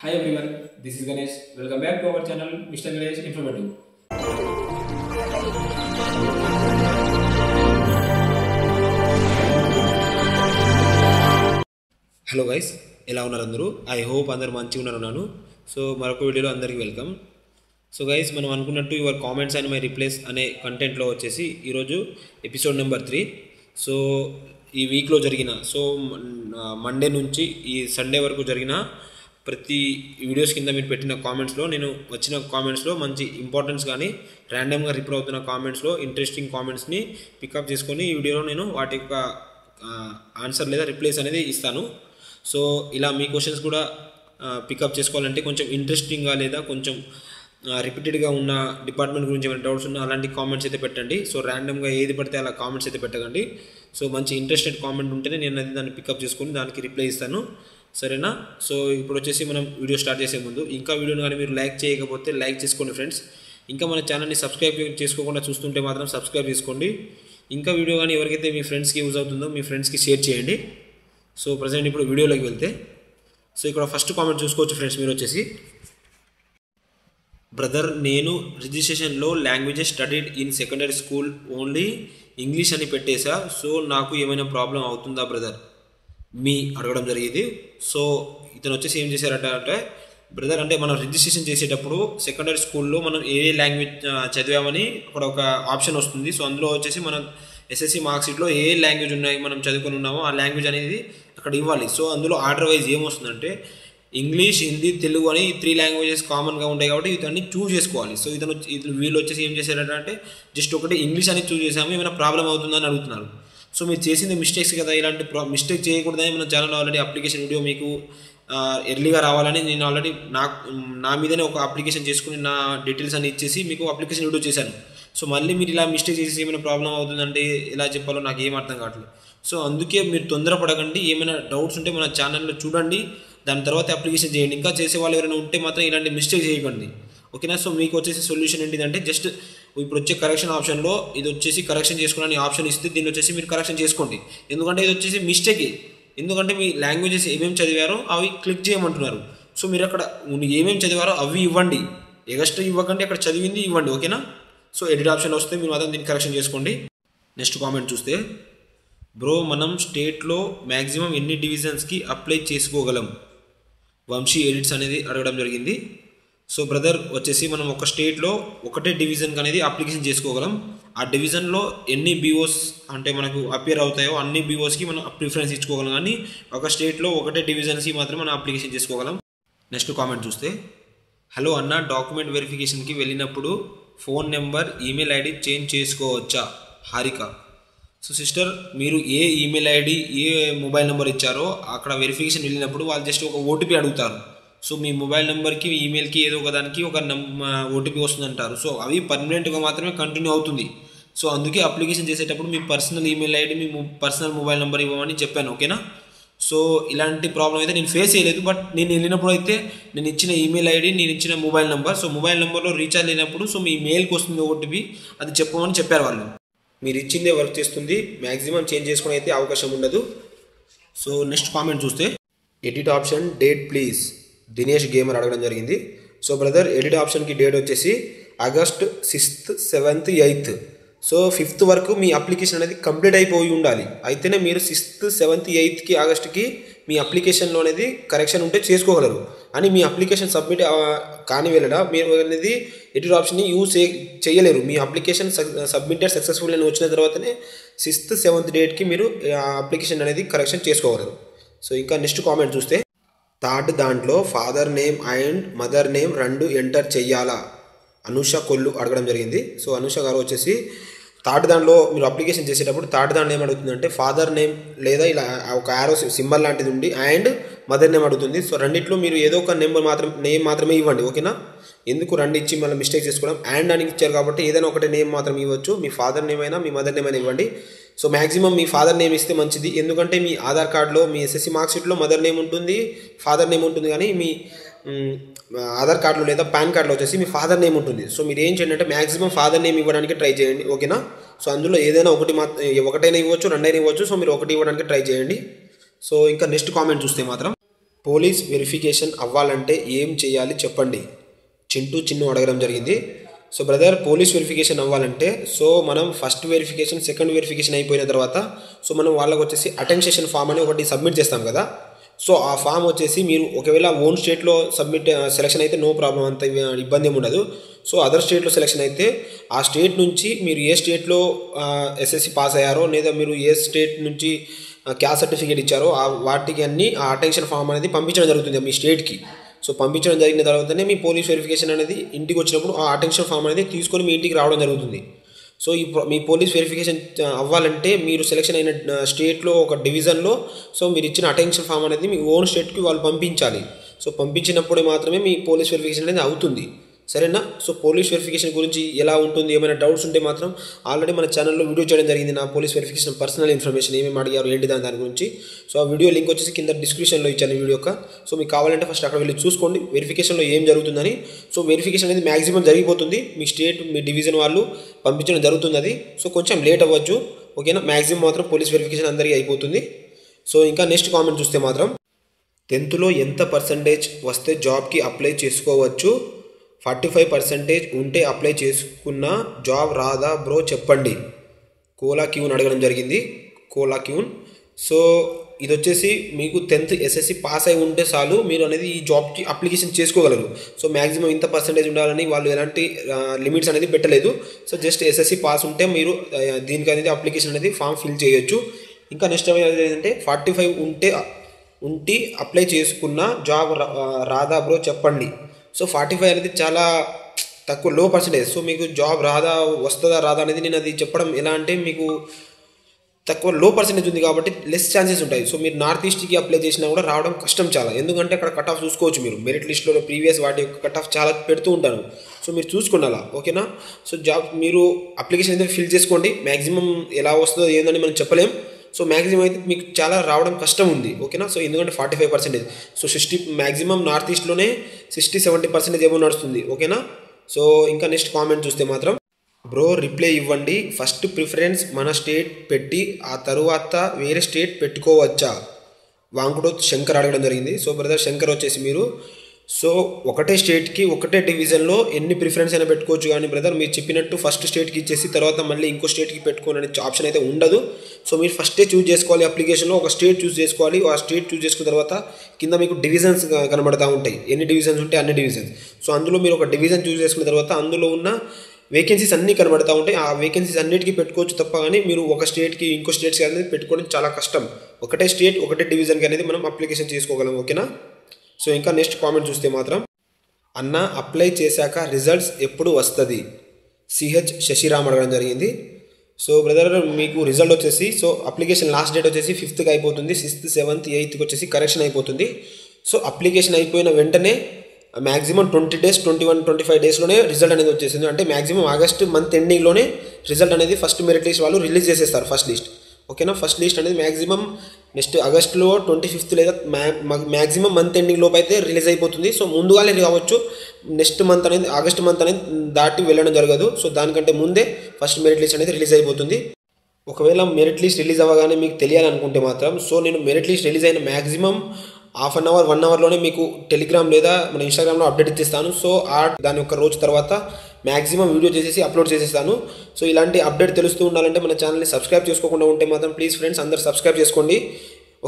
Hi everyone, this is Ganesh. Welcome back to our channel, Mr. Ganesh Informative. Hello guys, ఎలా ఉన్నారు అందరూ? I hope అందరు మంచిగా ఉన్నాను. సో మరొక వీడియోలో అందరికీ వెల్కమ్. సో గైస్, మనం అనుకున్నట్టు your comments and my replies అనే కంటెంట్లో వచ్చేసి ఈరోజు ఎపిసోడ్ నెంబర్ 3. సో ఈ వీక్లో జరిగిన మండే నుంచి ఈ సండే వరకు జరిగిన ప్రతి వీడియోస్ కింద మీరు పెట్టిన కామెంట్స్లో నేను వచ్చిన కామెంట్స్లో మంచి ఇంపార్టెన్స్ కానీ ర్యాండమ్గా రిప్లై అవుతున్న కామెంట్స్లో ఇంట్రెస్టింగ్ కామెంట్స్ని పికప్ చేసుకొని ఈ వీడియోలో నేను వాటి యొక్క ఆన్సర్ లేదా రిప్లైస్ అనేది ఇస్తాను. సో ఇలా మీ క్వశ్చన్స్ కూడా పికప్ చేసుకోవాలంటే కొంచెం ఇంట్రెస్టింగ్గా లేదా కొంచెం రిపీటెడ్గా ఉన్న డిపార్ట్మెంట్ గురించి ఏమైనా డౌట్స్ ఉన్నా అలాంటి కామెంట్స్ అయితే పెట్టండి. సో ర్యాండమ్గా ఏది పడితే అలా కామెంట్స్ అయితే పెట్టకండి. సో మంచి ఇంట్రెస్టెడ్ కామెంట్ ఉంటేనే నేను అది దాన్ని పికప్ చేసుకొని దానికి రిప్లై ఇస్తాను, సరేనా? సో ఇప్పుడు వచ్చేసి మనం వీడియో స్టార్ట్ చేసే ముందు ఇంకా వీడియోని కానీ మీరు లైక్ చేయకపోతే లైక్ చేసుకోండి ఫ్రెండ్స్. ఇంకా మన ఛానల్ని సబ్స్క్రైబ్ చేసుకోకుండా చూస్తుంటే మాత్రం సబ్స్క్రైబ్ చేసుకోండి. ఇంకా వీడియో కానీ ఎవరికైతే మీ ఫ్రెండ్స్కి యూజ్ అవుతుందో మీ ఫ్రెండ్స్కి షేర్ చేయండి. సో ప్రజెంట్ ఇప్పుడు వీడియోలోకి వెళ్తే సో ఇక్కడ ఫస్ట్ కామెంట్ చూసుకోవచ్చు ఫ్రెండ్స్. మీరు వచ్చేసి, బ్రదర్, నేను రిజిస్ట్రేషన్లో languages studied in secondary school only English అని పెట్టేశా. సో నాకు ఏమైనా ప్రాబ్లం అవుతుందా బ్రదర్ మీ అడగడం జరిగింది. సో ఇతను వచ్చేసి ఏం చేశారట అంటే, బ్రదర్ అంటే మనం రిజిస్ట్రేషన్ చేసేటప్పుడు సెకండరీ స్కూల్లో మనం ఏ లాంగ్వేజ్ చదివామని అక్కడ ఒక ఆప్షన్ వస్తుంది. సో అందులో వచ్చేసి మనం ఎస్ఎస్సి మార్క్షీట్లో ఏ లాంగ్వేజ్ ఉన్నాయి మనం చదువుకొని ఉన్నామో ఆ లాంగ్వేజ్ అనేది అక్కడ ఇవ్వాలి. సో అందులో ఆర్డర్ వైజ్ ఏమొస్తుందంటే ఇంగ్లీష్, హిందీ, తెలుగు అని 3 లాంగ్వేజెస్ కామన్గా ఉంటాయి కాబట్టి ఇతన్ని చూస్ చేసుకోవాలి. సో వీళ్ళు వచ్చేసి ఏం చేశారంటే అంటే జస్ట్ ఒకటి ఇంగ్లీష్ అని చూస్ చేసాము, ఏమైనా ప్రాబ్లం అవుతుందని అడుగుతున్నారు. సో మీరు చేసింది మిస్టేక్స్ కదా, ఇలాంటి మిస్టేక్ చేయకూడదని మన ఛానల్ ఆల్రెడీ అప్లికేషన్ వీడియో మీకు ఎర్లీగా రావాలని నేను ఆల్రెడీ నా మీదనే ఒక అప్లికేషన్ చేసుకుని నా డీటెయిల్స్ అన్ని ఇచ్చేసి మీకు అప్లికేషన్ వీడియో చేశాను. సో మళ్ళీ మీరు ఇలా మిస్టేక్ చేసి ఏమైనా ప్రాబ్లం అవుతుందంటే ఎలా చెప్పాలో నాకు ఏం అర్థం కావట్లేదు. సో అందుకే మీరు తొందరపడకండి, ఏమైనా డౌట్స్ ఉంటే మన ఛానల్లో చూడండి, దాని తర్వాత అప్లికేషన్ చేయండి. ఇంకా చేసే వాళ్ళు ఎవరైనా ఉంటే మాత్రం ఇలాంటి మిస్టేక్ చేయకండి, ఓకేనా? సో మీకు వచ్చేసి సొల్యూషన్ ఏంటిదంటే జస్ట్ ఇప్పుడు వచ్చే కరెక్షన్ ఆప్షన్లో ఇది వచ్చేసి కరెక్షన్ చేసుకోవడానికి ఆప్షన్ ఇస్తే దీన్ని వచ్చేసి మీరు కరెక్షన్ చేసుకోండి. ఎందుకంటే ఇది వచ్చేసి మిస్టేక్, ఎందుకంటే మీ లాంగ్వేజెస్ ఏమేమి చదివారో అవి క్లిక్ చేయమంటున్నారు. సో మీరు అక్కడ ఏమేమి చదివారో అవి ఇవ్వండి, ఎగస్ట్రా ఇవ్వకండి, అక్కడ చదివింది ఇవ్వండి, ఓకేనా? సో ఎడిట్ ఆప్షన్ వస్తే మీరు మాత్రం దీన్ని కరెక్షన్ చేసుకోండి. నెక్స్ట్ కామెంట్ చూస్తే, బ్రో మనం స్టేట్లో మ్యాక్సిమం ఎన్ని డివిజన్స్కి అప్లై చేసుకోగలం వంశీ ఎడిట్స్ అనేది అడగడం జరిగింది. సో బ్రదర్ వచ్చేసి మనం ఒక స్టేట్లో ఒకటే డివిజన్కి అనేది అప్లికేషన్ చేసుకోగలం. ఆ డివిజన్లో ఎన్ని బీఓస్ అంటే మనకు అపియర్ అవుతాయో అన్ని బీఓస్కి మనం ప్రిఫరెన్స్ ఇచ్చుకోగలం, కానీ ఒక స్టేట్లో ఒకటే డివిజన్స్కి మాత్రం మనం అప్లికేషన్ చేసుకోగలం. నెక్స్ట్ కామెంట్ చూస్తే, హలో అన్న, డాక్యుమెంట్ వెరిఫికేషన్కి వెళ్ళినప్పుడు phone number, email ID change చేసుకోవచ్చా? హారిక. సో సిస్టర్, మీరు ఏ email ID A mobile number ఇచ్చారో అక్కడ వెరిఫికేషన్ వెళ్ళినప్పుడు వాళ్ళు జస్ట్ ఒక ఓటీపీ అడుగుతారు. సో మీ మొబైల్ నెంబర్కి ఈమెయిల్కి ఏదో ఒక దానికి ఒక ఓటీపీ వస్తుందంటారు. సో అవి పర్మనెంట్గా మాత్రమే కంటిన్యూ అవుతుంది. సో అందుకే అప్లికేషన్ చేసేటప్పుడు మీ పర్సనల్ ఈమెయిల్ ఐడి, మీ పర్సనల్ మొబైల్ నెంబర్ ఇవ్వమని చెప్పాను, ఓకేనా? సో ఇలాంటి ప్రాబ్లం అయితే నేను ఫేస్ చేయలేదు, బట్ నేను వెళ్ళినప్పుడు అయితే నేను ఇచ్చిన ఈమెయిల్ ఐడి, నేను ఇచ్చిన మొబైల్ నెంబర్, సో మొబైల్ నెంబర్లో రీఛార్జ్ అయినప్పుడు సో మీ మెయిల్కి వస్తుంది ఓటీపీ, అది చెప్పమని చెప్పారు వాళ్ళు. మీరు ఇచ్చిందే వర్క్ చేస్తుంది, మ్యాక్సిమం చేంజ్ చేసుకుని అయితే అవకాశం ఉండదు. సో నెక్స్ట్ కామెంట్ చూస్తే, edit option date please Dinesh gamer అడగడం జరిగింది. సో బ్రదర్, ఎడిట్ ఆప్షన్కి డేట్ వచ్చేసి August 6th, 7th, 8th. So 5th వరకు మీ అప్లికేషన్ అనేది కంప్లీట్ అయిపోయి ఉండాలి. అయితేనే మీరు 6th, 7th, 8th ఆగస్ట్కి మీ అప్లికేషన్లో అనేది కరెక్షన్ ఉంటే చేసుకోగలరు. అని మీ అప్లికేషన్ సబ్మిట్ కాని వెళ్ళడ మీరు అనేది ఎడిట్ ఆప్షన్ని యూజ్ చేయలేరు. మీ అప్లికేషన్ సబ్మిటెడ్ సక్సెస్ఫుల్ అని వచ్చిన తర్వాతనే 6th, 7th డేట్కి మీరు అప్లికేషన్ అనేది కరెక్షన్ చేసుకోగలరు. సో ఇంకా నెక్స్ట్ కామెంట్ చూస్తే, థర్డ్ దాంట్లో father name and mother name 2 enter చెయ్యాలా? అనుష కొల్లు అడగడం జరిగింది. సో అనుష గారు వచ్చేసి థర్డ్ దాంట్లో మీరు అప్లికేషన్ చేసేటప్పుడు థర్డ్ దాంట్లో ఏం అడుగుతుందంటే ఫాదర్ నేమ్ లేదా ఇలా ఒక యారో సింబల్ లాంటిది ఉండి అండ్ మదర్ నేమ్ అడుగుతుంది. సో రెండిట్లో మీరు ఏదో ఒక నేమ్ మాత్రమే ఇవ్వండి, ఓకేనా? ఎందుకు 2 ఇచ్చి మళ్ళీ మిస్టేక్ చేసుకోవడం? అండ్ అని ఇచ్చారు కాబట్టి ఏదైనా ఒకటే నేమ్ మాత్రం ఇవ్వచ్చు. మీ ఫాదర్ నేమ్ అయినా మీ మదర్ నేమ్ అయినా ఇవ్వండి. సో మ్యాక్సిమం మీ ఫాదర్ నేమ్ ఇస్తే మంచిది, ఎందుకంటే మీ ఆధార్ కార్డులో మీ ఎస్ఎస్సి మార్క్షీట్లో మదర్ నేమ్ ఉంటుంది, ఫాదర్ నేమ్ ఉంటుంది, కానీ మీ ఆధార్ కార్డులో లేదా పాన్ కార్డులో వచ్చేసి మీ ఫాదర్ నేమ్ ఉంటుంది. సో మీరు ఏం చేయండి అంటే మ్యాక్సిమం ఫాదర్ నేమ్ ఇవ్వడానికి ట్రై చేయండి, ఓకేనా? సో అందులో ఏదైనా ఒకటైనా ఇవ్వచ్చు, 2 అయినా ఇవ్వచ్చు. సో మీరు 1 ఇవ్వడానికి ట్రై చేయండి. సో ఇంకా నెక్స్ట్ కామెంట్ చూస్తే మాత్రం, పోలీస్ వెరిఫికేషన్ అవ్వాలంటే ఏం చేయాలి చెప్పండి? చిన్ను అడగడం జరిగింది. సో బ్రదర్, పోలీస్ వెరిఫికేషన్ అవ్వాలంటే సో మనం ఫస్ట్ వెరిఫికేషన్, సెకండ్ వెరిఫికేషన్ అయిపోయిన తర్వాత సో మనం వాళ్ళకి వచ్చేసి అటెన్షన్ ఫామ్ అని ఒకటి సబ్మిట్ చేస్తాం కదా. సో ఆ ఫామ్ వచ్చేసి మీరు ఒకవేళ ఓన్ స్టేట్లో సెలెక్షన్ అయితే నో ప్రాబ్లం, అంత ఇబ్బంది ఏమి ఉండదు. సో అదర్ స్టేట్లో సెలెక్షన్ అయితే ఆ స్టేట్ నుంచి మీరు ఏ స్టేట్లో ఎస్ఎస్సి పాస్ అయ్యారో లేదా మీరు ఏ స్టేట్ నుంచి క్యాస్ట్ సర్టిఫికేట్ ఇచ్చారో వాటికి అన్ని ఆ అటెన్షన్ ఫామ్ అనేది పంపించడం జరుగుతుంది మీ స్టేట్కి. సో పంపించడం జరిగిన తర్వాతనే మీ పోలీస్ వెరిఫికేషన్ అనేది ఇంటికి వచ్చినప్పుడు ఆ అటెన్షన్ ఫామ్ అనేది తీసుకొని మీ ఇంటికి రావడం జరుగుతుంది. సో మీ పోలీస్ వెరిఫికేషన్ అవ్వాలంటే మీరు సెలెక్షన్ అయిన స్టేట్లో ఒక డివిజన్లో సో మీరు ఇచ్చిన అటెన్షన్ ఫామ్ అనేది మీ ఓన్ స్టేట్కి వాళ్ళు పంపించాలి. సో పంపించినప్పుడే మాత్రమే మీ పోలీస్ వెరిఫికేషన్ అనేది అవుతుంది. సరేనా? సో పోలీస్ వెరిఫికేషన్ గురించి ఎలా ఉంటుంది, ఏమైనా డౌట్స్ ఉంటే మాత్రం ఆల్రెడీ మన ఛానల్లో వీడియో చేయడం జరిగింది. నా పోలీస్ వెరిఫికేషన్ పర్సనల్ ఇన్ఫర్మేషన్ ఏమేమి అడిగారు ఏంటి దాని గురించి. సో ఆ వీడియో లింక్ వచ్చేసి కింద డిస్క్రిప్షన్లో ఇచ్చాను వీడియో యొక్క. సో మీకు కావాలంటే ఫస్ట్ అక్కడ వెళ్ళి చూసుకోండి వెరిఫికేషన్లో ఏం జరుగుతుందని. సో వెరిఫికేషన్ అనేది మ్యాక్సిమం జరిగిపోతుంది, మీ స్టేట్ మీ డివిజన్ వాళ్ళు పంపించడం జరుగుతుంది. అది సో కొంచెం లేట్ అవ్వచ్చు, ఓకేనా. మ్యాక్సిమం మాత్రం పోలీస్ వెరిఫికేషన్ అందరికీ అయిపోతుంది. సో ఇంకా నెక్స్ట్ కామెంట్ చూస్తే మాత్రం 10th ఎంత పర్సంటేజ్ వస్తే జాబ్కి అప్లై చేసుకోవచ్చు? 45% ఉంటే అప్లై చేసుకున్న జాబ్ రాదా బ్రో చెప్పండి? కోలా క్యూన్ అడగడం జరిగింది. కోలా క్యూన్. సో ఇది వచ్చేసి మీకు 10th ఎస్ఎస్సి పాస్ అయి ఉంటే చాలు మీరు అనేది ఈ జాబ్కి అప్లికేషన్ చేసుకోగలరు. సో మ్యాక్సిమం ఇంత పర్సంటేజ్ ఉండాలని వాళ్ళు ఎలాంటి లిమిట్స్ అనేది పెట్టలేదు. సో జస్ట్ ఎస్ఎస్సి పాస్ ఉంటే మీరు దీనికి అనేది అప్లికేషన్ అనేది ఫామ్ ఫిల్ చేయొచ్చు. ఇంకా నెక్స్ట్ ఏంటంటే 45 ఉంటే అప్లై చేసుకున్న జాబ్ రాదా బ్రో చెప్పండి? సో 45 అనేది చాలా తక్కువ, లో పర్సంటేజ్. సో మీకు జాబ్ వస్తుందా రాదా అనేది నేను అది చెప్పడం ఎలా అంటే మీకు తక్కువ లో పర్సంటేజ్ ఉంది కాబట్టి లెస్ ఛాన్సెస్ ఉంటాయి. సో మీరు నార్త్ ఈస్ట్కి అప్లై చేసినా కూడా రావడం కష్టం చాలా, ఎందుకంటే అక్కడ కట్ ఆఫ్ చూసుకోవచ్చు మీరు. మెరిట్ లిస్ట్లో ప్రీవియస్ వాటి యొక్క కట్ ఆఫ్ చాలా పెడుతూ ఉంటాను. సో మీరు చూసుకున్నాలా, ఓకేనా. సో జాబ్ మీరు అప్లికేషన్ అయితే ఫిల్ చేసుకోండి. మ్యాక్సిమం ఎలా వస్తుందో ఏందని మనం చెప్పలేం. సో మ్యాక్సిమం అయితే మీకు చాలా రావడం కష్టం ఉంది, ఓకేనా. సో ఎందుకంటే 45%, సో 60 మ్యాక్సిమం నార్త్ ఈస్ట్లోనే 60-70% ఏమో నడుస్తుంది, ఓకేనా. సో ఇంకా నెక్స్ట్ కామెంట్ చూస్తే మాత్రం బ్రో రిప్లై ఇవ్వండి. ఫస్ట్ ప్రిఫరెన్స్ మన స్టేట్ పెట్టి ఆ తరువాత వేరే స్టేట్ పెట్టుకోవచ్చా? వాంకుడో శంకర్ అడగడం జరిగింది. సో బ్రదర్ శంకర్ వచ్చేసి మీరు సో ఒకటే స్టేట్కి ఒకటే డివిజన్లో ఎన్ని ప్రిఫరెన్స్ అయినా పెట్టుకోవచ్చు, కానీ బ్రదర్ మీరు చెప్పినట్టు ఫస్ట్ స్టేట్కి ఇచ్చేసి తర్వాత మళ్ళీ ఇంకో స్టేట్కి పెట్టుకోని అనే ఆప్షన్ అయితే ఉండదు. సో మీరు ఫస్టే చూస్ చేసుకోవాలి, అప్లికేషన్లో ఒక స్టేట్ చూస్ చేసుకోవాలి. ఆ స్టేట్ చూస్ చేసుకున్న తర్వాత కింద మీకు డివిజన్స్ కనబడతా ఉంటాయి, ఎన్ని డివిజన్స్ ఉంటే అన్ని డివిజన్స్. సో అందులో మీరు ఒక డివిజన్ చూస్ చేసుకున్న తర్వాత అందులో ఉన్న వేకెన్సీస్ అన్నీ కనబడతా ఉంటాయి. ఆ వేకెన్సీస్ అన్నిటికీ పెట్టుకోవచ్చు తప్ప, కానీ మీరు ఒక స్టేట్కి ఇంకో స్టేట్స్కి అనేది పెట్టుకోవడం చాలా కష్టం. ఒకటే స్టేట్ ఒకటే డివిజన్కి అనేది మనం అప్లికేషన్ చేసుకోగలం, ఓకేనా. సో ఇంకా నెక్స్ట్ కామెంట్ చూస్తే మాత్రం అన్న అప్లై చేశాక రిజల్ట్స్ ఎప్పుడు వస్తుంది? సిహెచ్ శశిరామ్ అడగడం జరిగింది. సో బ్రదర్ మీకు రిజల్ట్ వచ్చేసి సో అప్లికేషన్ లాస్ట్ డేట్ వచ్చేసి 5th అయిపోతుంది. 6th, 7th, 8th వచ్చేసి కరెక్షన్ అయిపోతుంది. సో అప్లికేషన్ అయిపోయిన వెంటనే మ్యాక్సిమం 20 days, 21-25 daysలోనే రిజల్ట్ అనేది వచ్చేసింది. అంటే మ్యాక్సిమం ఆగస్ట్ మంత్ ఎండింగ్లోనే రిజల్ట్ అనేది ఫస్ట్ మెరిట్ లిస్ట్ వాళ్ళు రిలీజ్ చేసేస్తారు, ఫస్ట్ లిస్ట్, ఓకేనా. ఫస్ట్ లిస్ట్ అనేది మ్యాక్సిమం నెక్స్ట్ ఆగస్ట్లో 25th లేదా మ్యాక్సిమం మంత్ ఎండింగ్ లోపు అయితే రిలీజ్ అయిపోతుంది. సో ముందుగానే కావచ్చు, నెక్స్ట్ మంత్ అనేది ఆగస్ట్ మంత్ అనేది దాటి వెళ్ళడం జరగదు. సో దానికంటే ముందే ఫస్ట్ మెరిట్ లిస్ట్ అనేది రిలీజ్ అయిపోతుంది. ఒకవేళ మెరిట్ లిస్ట్ రిలీజ్ అవ్వగానే మీకు తెలియాలనుకుంటే మాత్రం సో నేను మెరిట్ లిస్ట్ రిలీజ్ అయిన మ్యాక్సిమం ½ an hour, 1 hourలోనే మీకు టెలిగ్రామ్ లేదా మన ఇన్స్టాగ్రామ్లో అప్డేట్ ఇచ్చేస్తాను. సో దాని ఒక రోజు తర్వాత మ్యాక్సిమం వీడియో చేసేసి అప్లోడ్ చేసేస్తాను. సో ఇలాంటి అప్డేట్ తెలుస్తూ ఉండాలంటే మన ఛానల్ని సబ్స్క్రైబ్ చేసుకోకుండా ఉంటే మాత్రం ప్లీజ్ ఫ్రెండ్స్ అందరు సబ్స్క్రైబ్ చేసుకోండి,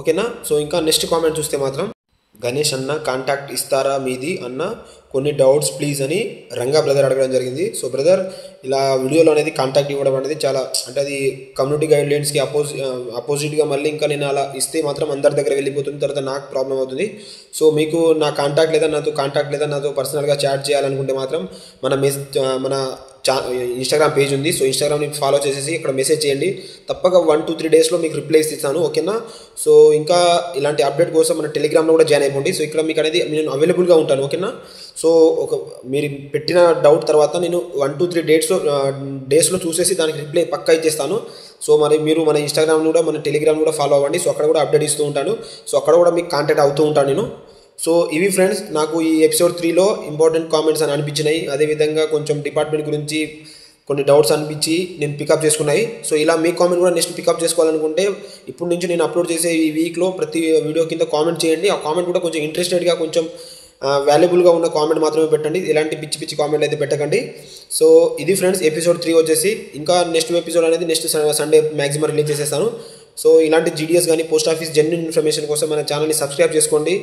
ఓకేనా. సో ఇంకా నెక్స్ట్ కామెంట్ చూస్తే మాత్రం గణేష్ అన్న కాంటాక్ట్ ఇస్తారా మీది అన్న, కొన్ని డౌట్స్ ప్లీజ్ అని రంగా బ్రదర్ అడగడం జరిగింది. సో బ్రదర్ ఇలా వీడియోలో అనేది కాంటాక్ట్ ఇవ్వడం అనేది చాలా అంటే అది కమ్యూనిటీ గైడ్లైన్స్కి అపోజిట్గా మళ్ళీ ఇంకా నేను అలా ఇస్తే మాత్రం అందరి దగ్గర వెళ్ళిపోతుంది, తర్వాత నాకు ప్రాబ్లం అవుతుంది. సో మీకు నా కాంటాక్ట్ లేదా నాతో పర్సనల్గా చాట్ చేయాలనుకుంటే మాత్రం మన ఇన్స్టాగ్రామ్ పేజ్ ఉంది. సో ఇన్స్టాగ్రామ్ని ఫాలో చేసేసి ఇక్కడ మెసేజ్ చేయండి, తప్పక 1-2-3 daysలో మీకు రిప్లైస్ ఇస్తాను, ఓకేనా. సో ఇంకా ఇలాంటి అప్డేట్ కోసం మన టెలిగ్రామ్లో కూడా జాయిన్ అయిపోండి. సో ఇక్కడ మీకు అనేది నేను అవైలబుల్గా ఉంటాను, ఓకేనా. సో మీరు పెట్టిన డౌట్ తర్వాత నేను 1-2-3 డేస్లో చూసేసి దానికి రిప్లై పక్కా ఇచ్చేస్తాను. సో మరి మీరు మన ఇన్స్టాగ్రామ్ కూడా మన టెలిగ్రామ్ కూడా ఫాలో అవ్వండి. సో అక్కడ కూడా అప్డేట్ ఇస్తూ ఉంటాను. సో అక్కడ కూడా మీకు కాంటాక్ట్ అవుతూ ఉంటాను నేను. సో ఇవి ఫ్రెండ్స్ నాకు ఈ ఎపిసోడ్ 3లో ఇంపార్టెంట్ కామెంట్స్ అని అనిపించినాయి. అదేవిధంగా కొంచెం డిపార్ట్మెంట్ గురించి కొన్ని డౌట్స్ అనిపించి నేను పికప్ చేసుకున్నాయి. సో ఇలా మీ కామెంట్ కూడా నెక్స్ట్ పికప్ చేసుకోవాలనుకుంటే ఇప్పటి నుంచి నేను అప్లోడ్ చేసే ఈ వీక్లో ప్రతి వీడియో కింద కామెంట్ చేయండి. ఆ కామెంట్ కూడా కొంచెం ఇంట్రెస్టెడ్గా, కొంచెం వాల్యుబుల్గా ఉన్న కామెంట్ మాత్రమే పెట్టండి. ఇలాంటి పిచ్చి పిచ్చి కామెంట్లు అయితే పెట్టకండి. సో ఇది ఫ్రెండ్స్ ఎపిసోడ్ 3 వచ్చేసి. ఇంకా నెక్స్ట్ ఎపిసోడ్ అనేది నెక్స్ట్ సండే మ్యాక్సిమం రిలీజ్ చేసేస్తాను. సో ఇలాంటి జీడిఎస్ కానీ పోస్ట్ ఆఫీస్ జెన్యున్ ఇన్ఫర్మేషన్ కోసం మన ఛానల్ని సబ్స్క్రైబ్ చేసుకోండి.